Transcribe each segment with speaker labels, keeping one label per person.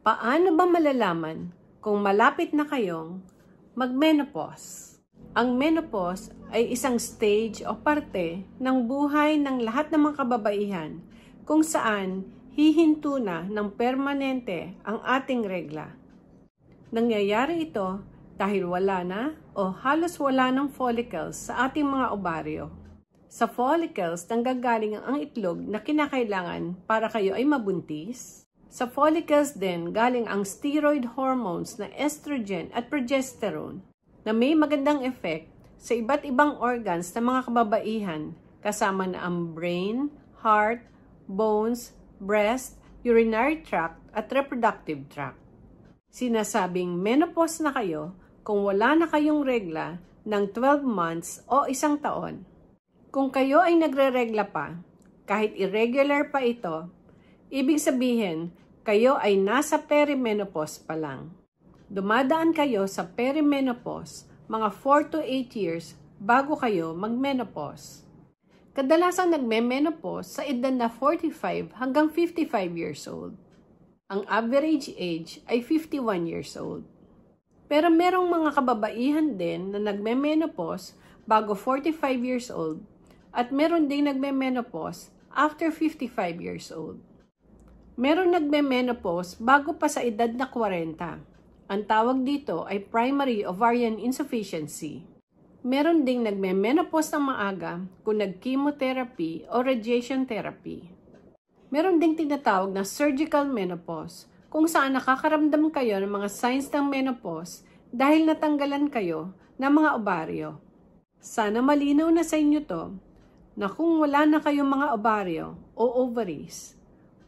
Speaker 1: Paano ba malalaman kung malapit na kayong mag-menopause? Ang menopause ay isang stage o parte ng buhay ng lahat ng mga kababaihan kung saan hihinto na ng permanente ang ating regla. Nangyayari ito dahil wala na o halos wala ng follicles sa ating mga ovaryo. Sa follicles nanggagaling ang itlog na kinakailangan para kayo ay mabuntis. Sa follicles din galing ang steroid hormones na estrogen at progesterone na may magandang effect sa iba't ibang organs ng mga kababaihan kasama na ang brain, heart, bones, breast, urinary tract at reproductive tract. Sinasabing menopause na kayo kung wala na kayong regla ng 12 months o isang taon. Kung kayo ay nagre-regla pa, kahit irregular pa ito, ibig sabihin, kayo ay nasa perimenopause pa lang. Dumadaan kayo sa perimenopause mga 4 to 8 years bago kayo mag-menopause. Kadalasang nagme-menopause sa edad na 45 hanggang 55 years old. Ang average age ay 51 years old. Pero merong mga kababaihan din na nagme-menopause bago 45 years old at meron ding nagme-menopause after 55 years old. Meron nagme-menopause bago pa sa edad na 40. Ang tawag dito ay primary ovarian insufficiency. Meron ding nagme-menopause ng maaga kung nag-chemotherapy o radiation therapy. Meron ding tinatawag na surgical menopause kung saan nakakaramdam kayo ng mga signs ng menopause dahil natanggalan kayo ng mga ovaryo. Sana malinaw na sa inyo to na kung wala na kayong mga ovaryo o ovaries,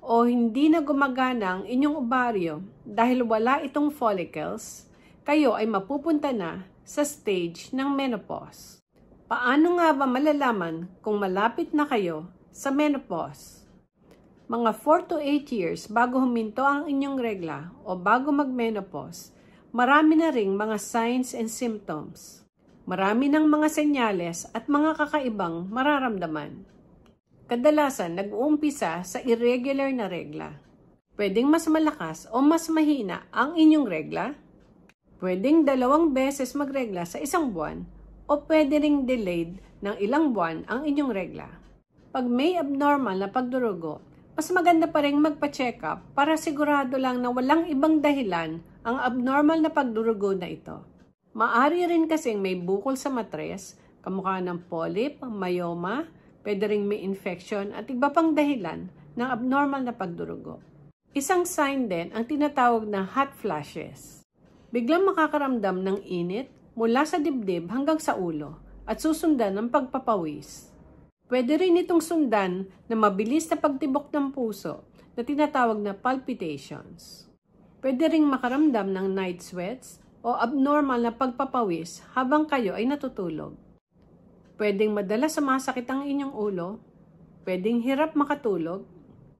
Speaker 1: o hindi na gumagana ang inyong ovaryo dahil wala itong follicles, kayo ay mapupunta na sa stage ng menopause. Paano nga ba malalaman kung malapit na kayo sa menopause? Mga 4 to 8 years bago huminto ang inyong regla o bago mag-menopause, marami na ring mga signs and symptoms. Marami ng mga senyales at mga kakaibang mararamdaman. Kadalasan, nag-uumpisa sa irregular na regla. Pwedeng mas malakas o mas mahina ang inyong regla. Pwedeng 2 beses magregla sa isang buwan o pwede ring delayed ng ilang buwan ang inyong regla. Pag may abnormal na pagdurugo, mas maganda pa rin magpa-check up para sigurado lang na walang ibang dahilan ang abnormal na pagdurugo na ito. Maari rin kasing may bukol sa matres, kamukha ng polyp, myoma, pwede ring may infection at iba pang dahilan ng abnormal na pagdurugo. Isang sign din ang tinatawag na hot flashes. Biglang makakaramdam ng init mula sa dibdib hanggang sa ulo at susundan ng pagpapawis. Pwede rin itong sundan na mabilis na pagtibok ng puso na tinatawag na palpitations. Pwede ring makaramdam ng night sweats o abnormal na pagpapawis habang kayo ay natutulog. Pwedeng madalas sumasakit ang inyong ulo, pwedeng hirap makatulog,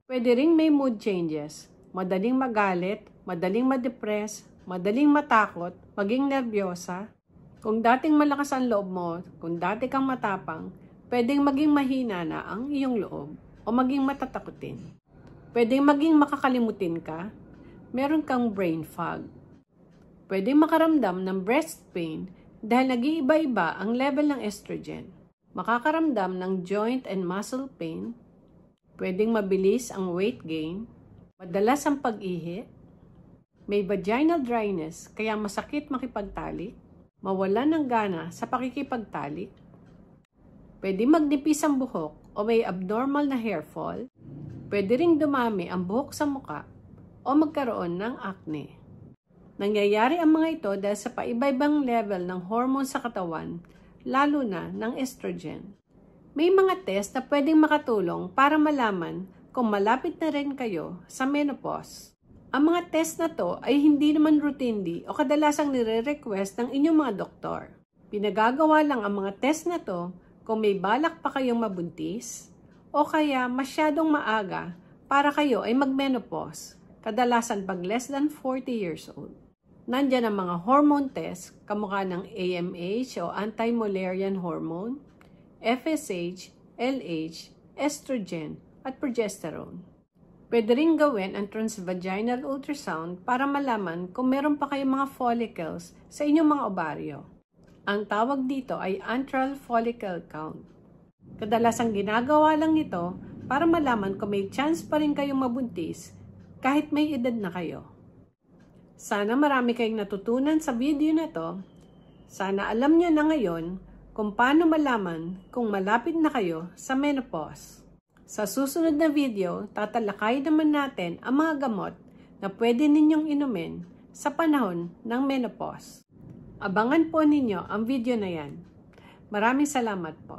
Speaker 1: pwede ring may mood changes, madaling magalit, madaling ma-depress, madaling matakot, maging nervyosa. Kung dating malakas ang loob mo, kung dati kang matapang, pwedeng maging mahina na ang iyong loob o maging matatakutin. Pwedeng maging makakalimutin ka, meron kang brain fog. Pwedeng makaramdam ng breast pain dahil nag-iiba-iba ang level ng estrogen. Makakaramdam ng joint and muscle pain. Pwedeng mabilis ang weight gain. Madalas ang pag-ihi. May vaginal dryness kaya masakit makipagtalik. Mawalan ng gana sa pakikipagtalik. Pwedeng magnipis ang buhok o may abnormal na hair fall. Pwede ring dumami ang buhok sa muka o magkaroon ng acne. Nangyayari ang mga ito dahil sa paiba-ibang level ng hormone sa katawan, lalo na ng estrogen. May mga test na pwedeng makatulong para malaman kung malapit na rin kayo sa menopause. Ang mga test na to ay hindi naman routinely o kadalasang nire-request ng inyong mga doktor. Pinagagawa lang ang mga test na to kung may balak pa kayong mabuntis o kaya masyadong maaga para kayo ay mag-menopause, kadalasan pag less than 40 years old. Nandiyan ang mga hormone test, kamukha ng AMH o anti-Mullerian hormone, FSH, LH, estrogen, at progesterone. Pwede rin gawin ang transvaginal ultrasound para malaman kung meron pa kayong mga follicles sa inyong mga ovaryo. Ang tawag dito ay antral follicle count. Kadalasang ginagawa lang ito para malaman kung may chance pa rin kayong mabuntis kahit may edad na kayo. Sana marami kayong natutunan sa video na to. Sana alam niyo na ngayon kung paano malaman kung malapit na kayo sa menopause. Sa susunod na video, tatalakay naman natin ang mga gamot na pwede ninyong inumin sa panahon ng menopause. Abangan po ninyo ang video na yan. Maraming salamat po.